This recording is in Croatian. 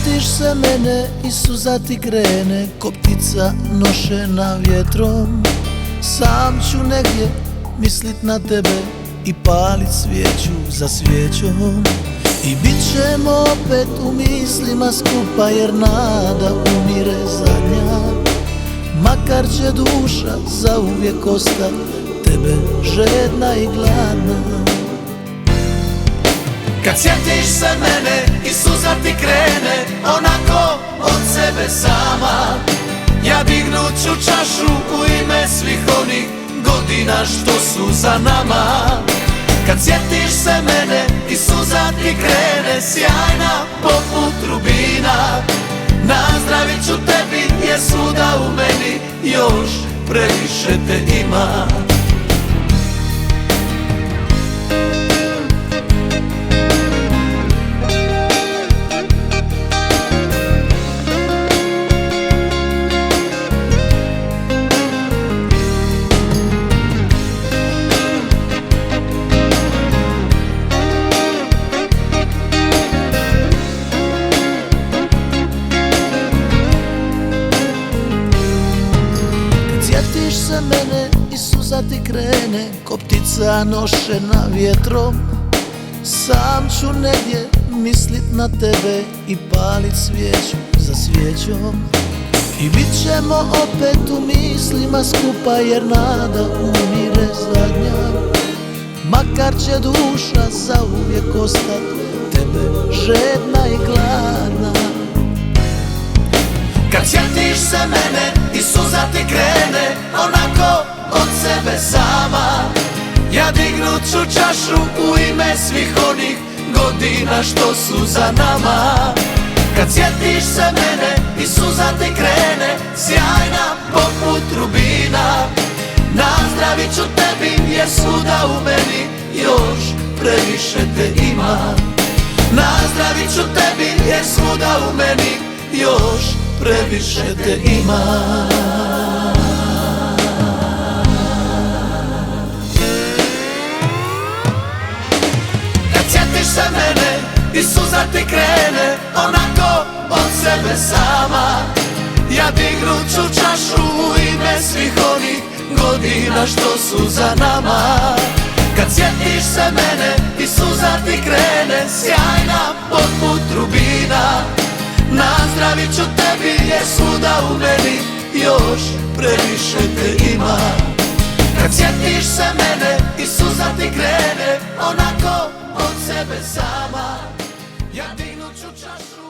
sjetiš se mene i suza ti krene ko ptica nošena vjetrom. Sam ću negdje mislit na tebe i palit svijeću za svijećom. I bit ćemo opet u mislima skupa jer nada umire zadnja. Makar će duša zauvijek ostat tebe žedna i gladna. Kad sjetiš se mene i suza ti krene onako od sebe sama, ja dignut ću čašu u ime svih onih godina što su za nama. Kad sjetiš se mene i suza ti krene sjajna poput rubina, nazdravit ću tebi jer svuda u meni još previše te ima. Sjetiš se mene i suza ti krene ko ptica nošena vjetrom. Sam ću negdje mislit na tebe i palit svijeću za svijećom. I bit ćemo opet u mislima skupa jer nada umire zadnja. Makar će duša zauvijek ostat tebe žedna i gladna. Kad sjetiš se mene i suza ti krene onako od sebe sama, ja dignut ću čašu u ime svih onih godina što su za nama. Kad sjetiš se mene i suza ti krene sjajna poput rubina, nazdravit ću tebi jer svuda u meni još previše te ima. Nazdravit ću tebi jer svuda u meni još previše te ima. Kad sjetiš se mene i suza ti krene onako od sebe sama, ja dignut ću čašu u ime svih onih godina što su za nama. Kad sjetiš se mene i suza ti krene sjajna poput rubina, nazdravit ću tebi jer svuda u meni još previše te ima. Kad sjetiš se mene i suza ti krene onako od sebe sama, ja dignut ću čašu